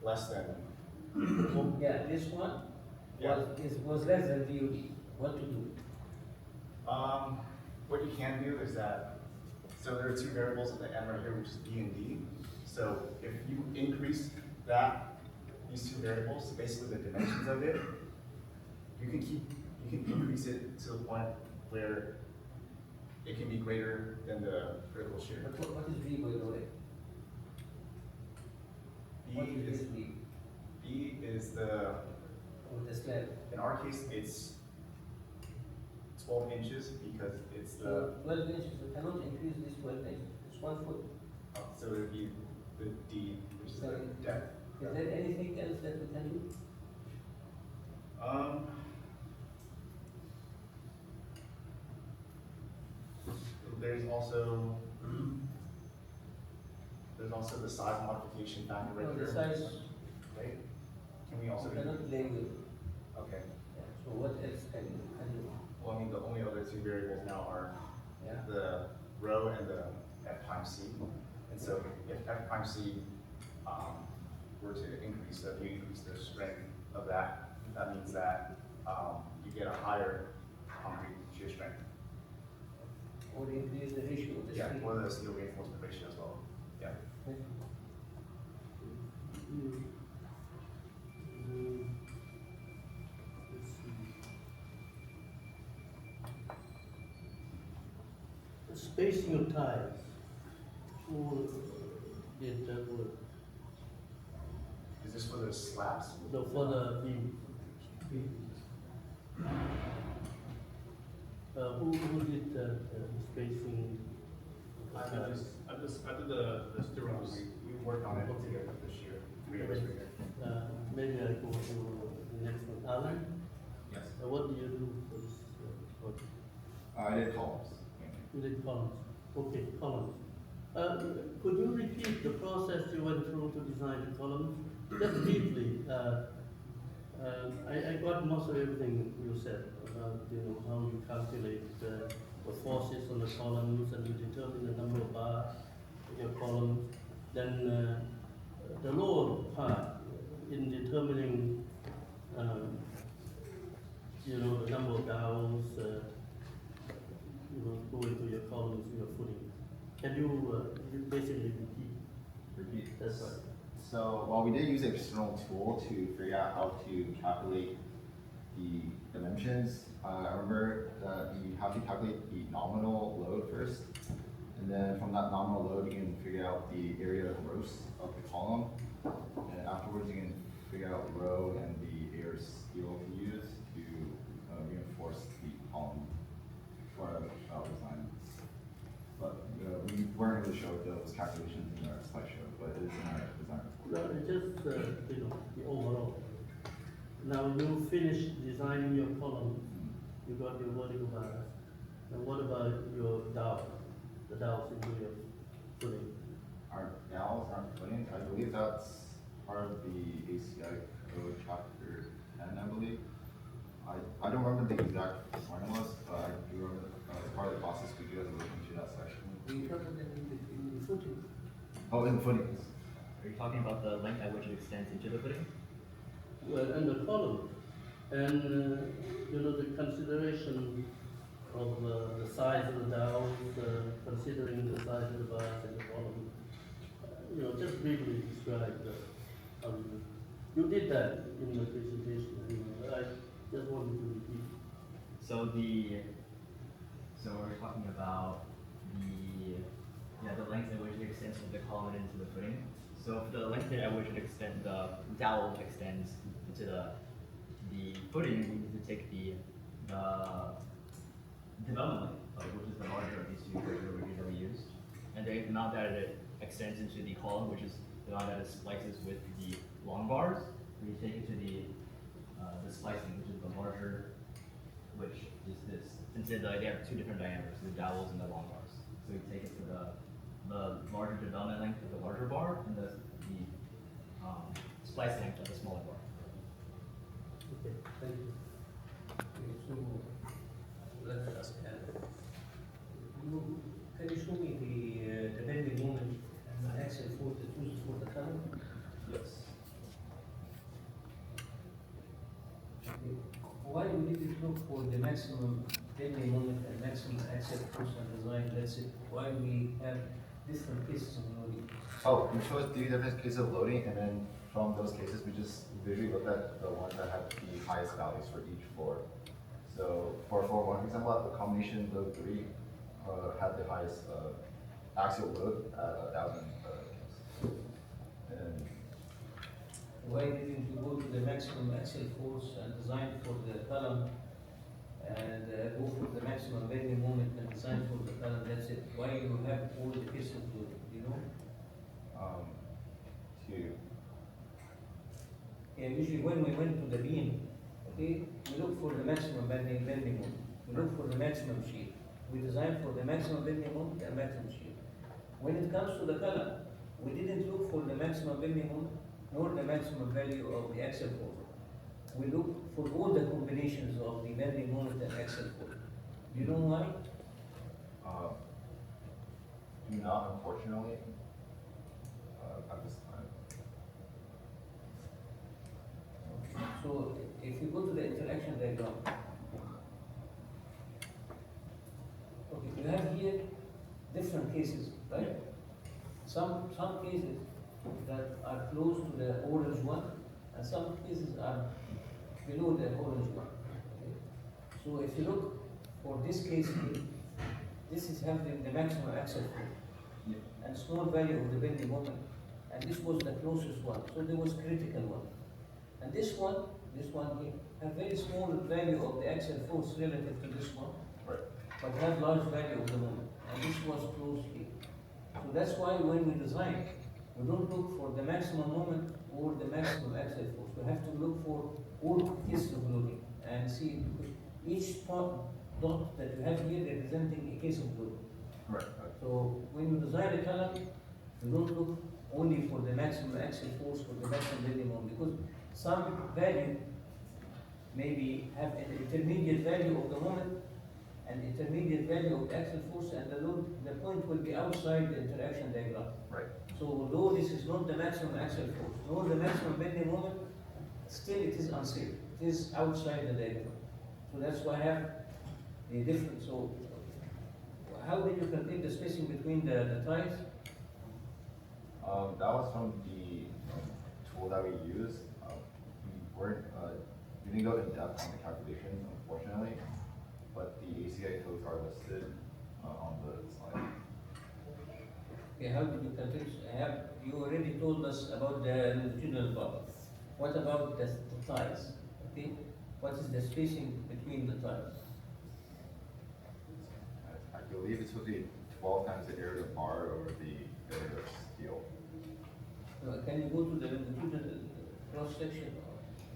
less than, Yeah, this one yeah. was less than VOD. What to do? What you can do is that, so there are two variables at the end right here, which is B and D. So if you increase these two variables, basically the dimensions of it, you can increase it to the point where it can be greater than the critical shear. But what is V, by the way? What is this V? B is the, Of the slab? in our case, it's 12 inches because it's So the, 12 inches, you cannot increase this 12 inches. It's 1 foot. so it would be the D, which is the depth. Is there anything else that we can do? Um, there's also the size modification factor right No, here. the size, Right? Can we also you do? cannot play with. Okay. Yeah. So what else can you do? Well, I mean, the only other two variables now are Yeah. the rho and the F prime C. And so if F prime C were to increase, so if you increase the strength of that, that means that you get a higher concrete shear strength. Or increase the ratio of the Yeah, steel. or the steel reinforcement ratio as well. Yeah. Let's see. The spacing of ties. Or did that work? Is this for the slabs? No, for the beam. Who did the spacing? I did the steer runs. We worked on it together this year. Three of us were here. Maybe I go to the next one. Alan, Yes. what do you do for this project? I did columns. You did columns. Okay, columns. Could you repeat the process you went through to design the columns? Just briefly. I got most of everything you said about how you calculate the forces on the columns and you determine the number of bars in your columns. Then the lower part in determining the number of dowels go into your columns, your footing. Can you basically repeat? Repeat. That's right. So, well, we did use an external tool to figure out how to calculate the dimensions. I remember that you have to calculate the nominal load first, and then from that nominal load, you can figure out the area of gross of the column, and afterwards you can figure out rho and the air steel to use to reinforce the column for our design. But we weren't able to show those calculations in our slideshow, but it is in our design report. No, it's just the overall. Now you finished designing your column, you got your vertical bars. And what about your dowel? The dowels into your footing. Our dowels aren't footing. I believe that's part of the ACI code chapter 10, I believe. I don't remember the exact formulas, but I do remember as part of the process we do have to look into that section. We covered them in the footing. Oh, in footings. Are you talking about the length at which it extends into the footing? Well, and the column. And the consideration of the size of the dowels, considering the size of the bars and the column. Just briefly describe how you do. You did that in the presentation, but I just wanted to repeat. So we're talking about the length at which it extends from the column into the footing. So for the length at which the dowel extends into the footing, we need to take the development length, which is the larger of these two ranges that we used, and the amount that it extends into the column, which is the amount that it splices with the long bars. We take it to the splicing, which is the larger, which is this. Since they have two different diameters, the dowels and the long bars. So we take it to the larger development length of the larger bar and the splice length of the smaller bar. Okay, thank you. Okay, so let us can you show me the bending moment and the axle for the tools for the column? Yes. why we didn't look for the maximum bending moment and maximum axial force and design, that's it? Why we have different cases of loading? Oh, we chose 3 different cases of loading, and then from those cases, we just visually looked at the ones that had the highest values for each floor. So for floor 1, for example, the combination load 3 had the highest axial load at 1,000 kills. And Why didn't you go to the maximum axial force and design for the column and go for the maximum bending moment and design for the column, that's it? Why you have all the cases of loading, you know? to Yeah, usually when we went to the beam, okay, we look for the maximum bending moment. We look for the maximum shear. We design for the maximum bending moment and maximum shear. When it comes to the column, we didn't look for the maximum bending moment nor the maximum value of the axial force. We look for all the combinations of the bending moment and axial force. Do you know why? do not, unfortunately, at this time. So if you go to the interaction diagram, okay, you have here different cases, right? Some cases that are close to the orange one, and some cases are below the orange one. Okay? So if you look for this case here, this is having the maximum axial force Yeah. and small value of the bending moment, and this was the closest one, so there was critical one. And this one here, have very small value of the axial force relative to this one, Right. but have large value of the moment, and this was close here. So that's why when we design, we don't look for the maximum moment or the maximum axial force. We have to look for all cases of loading and see each dot that you have here representing a case of loading. Right. So when you design a column, you don't look only for the maximum axial force or the maximum bending moment, because some value maybe have an intermediate value of the moment and intermediate value of the axial force, and the point will be outside the interaction diagram. Right. So although this is not the maximum axial force, nor the maximum bending moment, still it is unsafe. It is outside the diagram. So that's why I have the difference. So how did you calculate the spacing between the ties? That was from the tool that we used. We didn't go in depth on the calculations, unfortunately, but the ACI codes are listed on the slide. Okay, how did you calculate? You already told us about the longitudinal bar. What about the ties? Okay, what is the spacing between the ties? I believe it's supposed to be 12 times the area of the bar over the area of steel. Can you go to the longitudinal cross section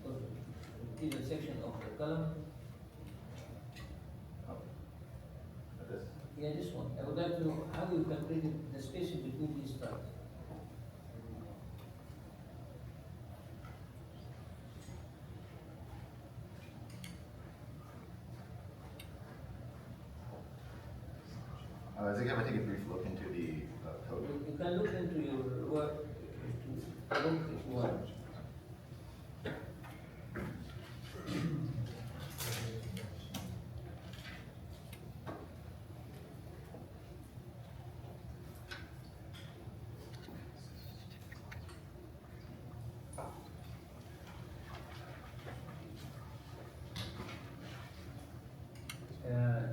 or longitudinal section of the column? This. Yeah, this one. I would like to know how you calculated the spacing between these ties. I think if I take a brief look into the code. You can look into your work to look if you want.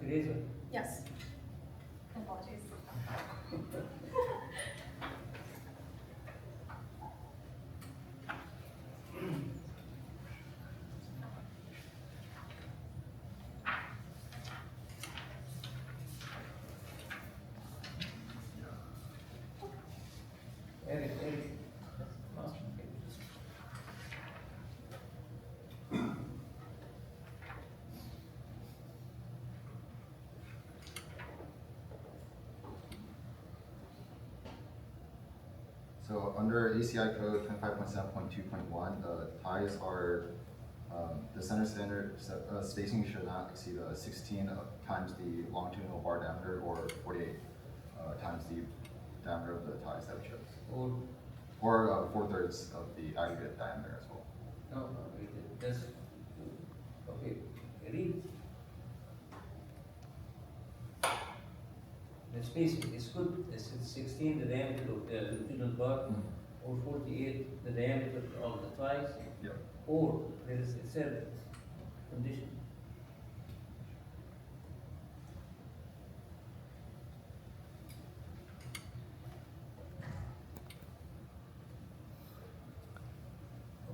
Teresa, Yes. Apologies. Eric. So under ACI code 25.7.2.1, the ties are, the center standard spacing should not exceed 16 times the longitudinal bar diameter or 48 times the diameter of the ties that we chose. Or, Or 4/3 of the aggregate diameter as well. no, that's, okay, Okay, read. The spacing is good, it's 16 the diameter of the longitudinal bar, or 48 the diameter of the ties, Yep. or there is a third condition.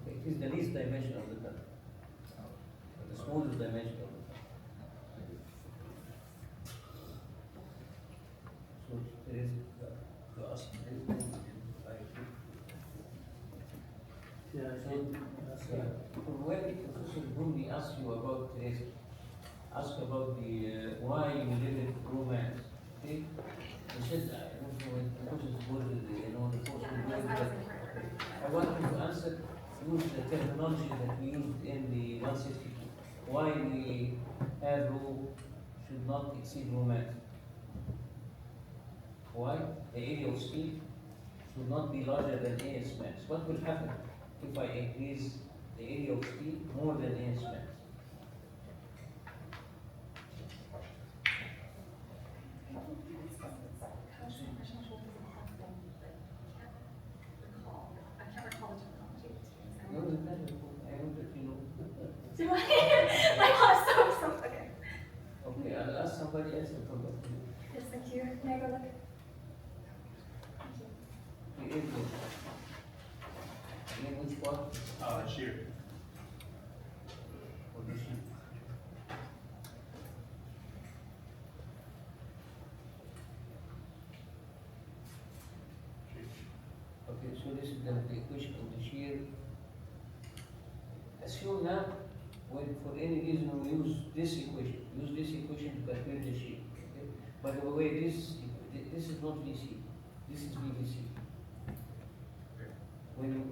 Okay, it is the least dimension of the cut, the smallest dimension of the cut. So there is, to us, there is no, Yeah, I so, think, from when Professor Bumi asked you about this, ask about the, why you live in romance, okay? You said, I don't know, because it's good, you know, the force Yeah, of I was God, but incorrect. I want you to answer, use the terminology that we used in the 162. Why we have rho should not exceed romance. Why? The area of steel should not be larger than AS max. What will happen if I increase the area of steel more than AS max? I can't recall the terminology. No, it doesn't. I know that you know. Do I? My God, so, okay. Okay, I'll ask somebody else to come back to you. Yes, thank you. May I go look? Thank you. The area. In which part? Shear. Of the sheet? Okay, so this is the equation of the shear. Assume now, when for any reason we use this equation to calculate the shear. Okay? By the way, this is not VC, this is VVC. When you,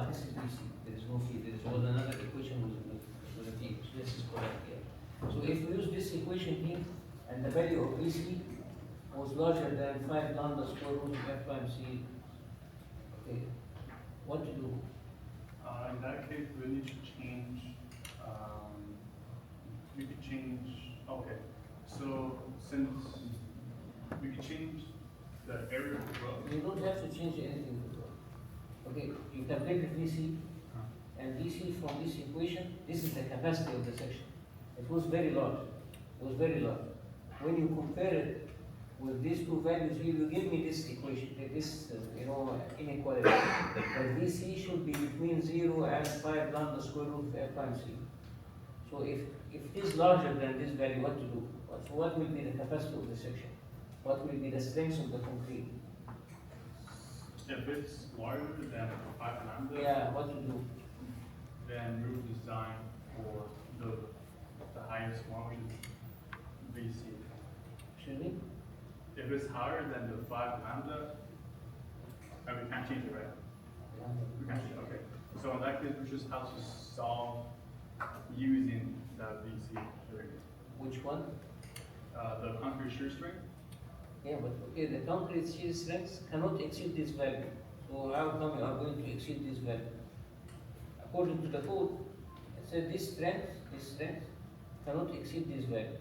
this is VC, there is no phi, there was another equation with a phi, so this is correct here. So if we use this equation here, and the value of VC was larger than 5 lambda square root of f prime c, okay, what to do? In that case, we need to change, we could change, okay, so since we could change the area of the road. You don't have to change anything. Okay, you calculate the VC, and VC from this equation, this is the capacity of the section. It was very large, it was very large. When you compare it with these two values here, you give me this equation, this, inequality. The VC should be between 0 and 5 lambda square root of f prime c. So if it is larger than this value, what to do? So what will be the capacity of the section? What will be the strength of the concrete? If it's larger than 5 lambda. Yeah, what to do? Then we would design for the highest one, which is VC. Excuse me? If it's higher than the 5 lambda, we can't change it, right? We can't change it, okay. So in that case, we just have to solve using that VC area. Which one? The concrete shear strength. Yeah, but okay, the concrete shear strength cannot exceed this value. So how come you are going to exceed this value? According to the code, it said this strength cannot exceed this value.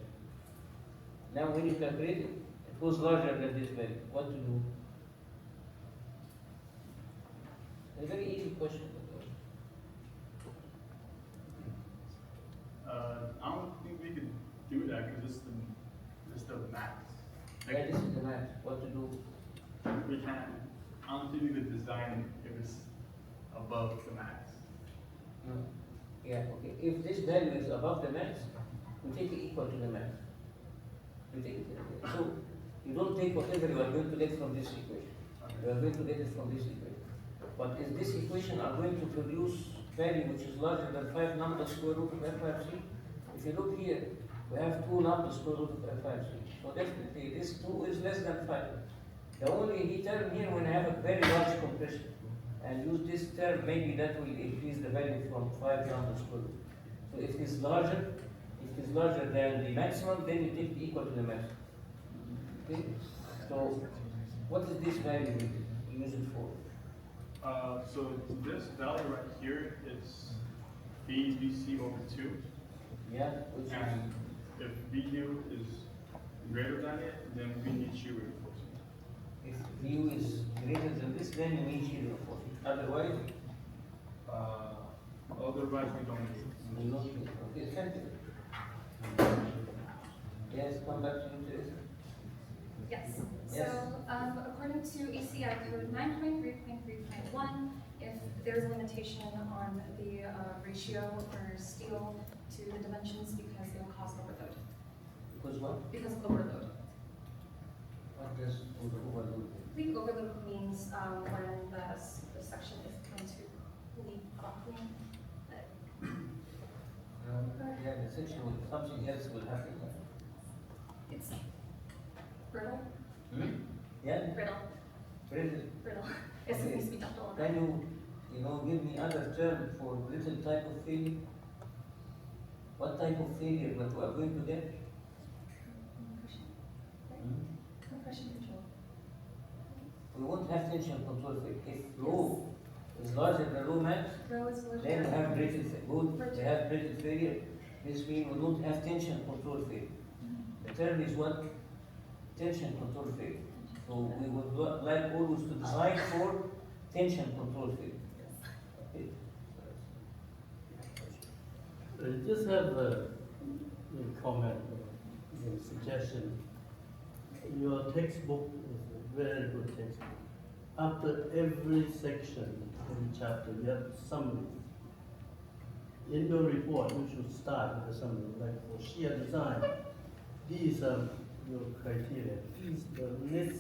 Now when you calculate it, it goes larger than this value. What to do? A very easy question. I don't think we could do that because this is the max. Yeah, this is the max. What to do? We can't, I don't think we could design if it's above the max. No. Yeah, okay. If this value is above the max, we take it equal to the max. We take it. So you don't take whatever you are going to get from this equation. You are going to get it from this equation. But if this equation are going to produce value which is larger than 5 lambda square root of f prime c, if you look here, we have 2 lambda square root of f prime c. So definitely this 2 is less than 5. The only term here when I have a very large compression and use this term, maybe that will increase the value from 5 lambda square root. So if it is larger, than the maximum, then you take the equal to the maximum. Okay? So what is this value we use it for? So this value right here is VC over 2. Yeah, which is, And if VU is greater than it, then we need shear reinforcement. if view is greater than this, then you need shear reinforcement. Otherwise, Otherwise, we don't need it. you don't need, okay, thank you. Yes, come back to you, Teresa. Yes, Yes. so, according to ACI code 9.3.3.1, if there's a limitation on the ratio for steel to the dimensions because it will cause overload, Because what? because of overload. What does overload mean? I think overload means, when the section is going to leak properly. Yeah, the section will, something else will happen. It's brittle, Yeah, brittle, brittle. brittle. It Okay. needs to be ductile. Can you know, give me other term for brittle type of failure? What type of failure that we are going to get? Compression, right? Hmm? Compression control. We won't have tension control failure. If rho is larger than rho max, Row is larger. then we have brittle failure. They have brittle failure. This means we don't have tension control failure. The term is what? Tension control failure. So we would like always to design for tension control failure. Okay? I just have a comment, a suggestion. Your textbook is a very good textbook. After every section, every chapter, you have summary. In your report, you should start with a summary, like for shear design. These are your criteria. These this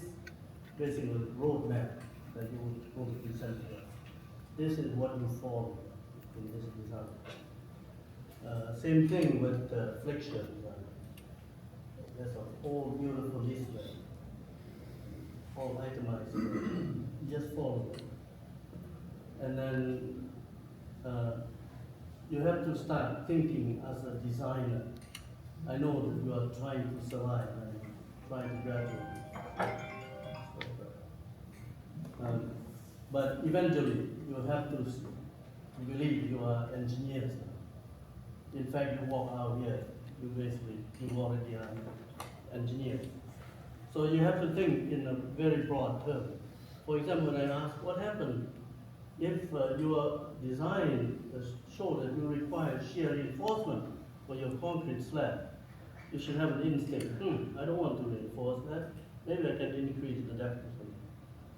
basically roadmap that you would want to present to us. This is what you follow in this design. Same thing with flexure design. That's a whole beautiful display, all itemized. Just follow it. And then you have to start thinking as a designer. I know that you are trying to survive and trying to graduate. But eventually, you have to believe you are engineers now. In fact, you walk out here, you already are an engineer. So you have to think in a very broad term. For example, when I ask, what happened if your design show that you require shear reinforcement for your concrete slab? You should have an instinct. I don't want to reinforce that. Maybe I can increase the depth or something.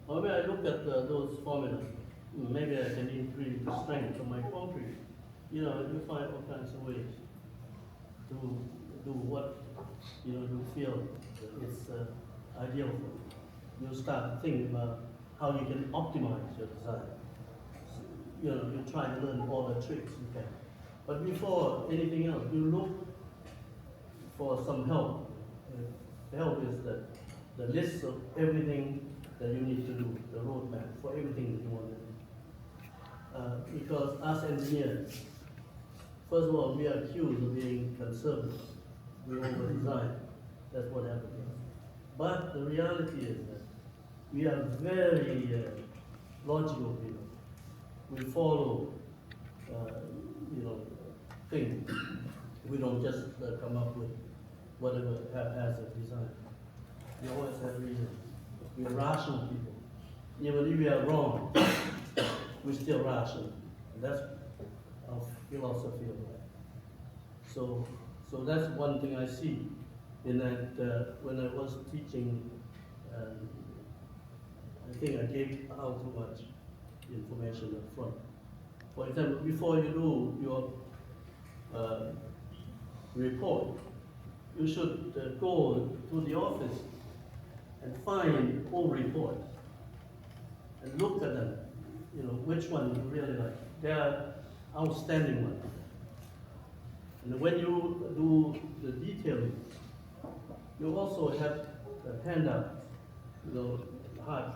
Or maybe I look at those formulas. Maybe I can increase the strength of my concrete. You know, you find all kinds of ways to do what you feel is ideal for you. You start thinking about how you can optimize your design. You try to learn all the tricks you can. But before anything else, you look for some help. The help is the list of everything that you need to do, the roadmap for everything that you want to do. Because as engineers, first of all, we are accused of being conservative. We over-design. That's what happens. But the reality is that we are very logical people. We follow, things. We don't just come up with whatever haphazard design. We always have reason. We are rational people. Even if we are wrong, we're still rational. And that's our philosophy of life. So that's one thing I see in that when I was teaching, I think I gave out too much information up front. For example, before you do your report, you should go to the office and find all reports and look at them. Which one you really like. There are outstanding ones. And when you do the detailing, you also have a handout, hard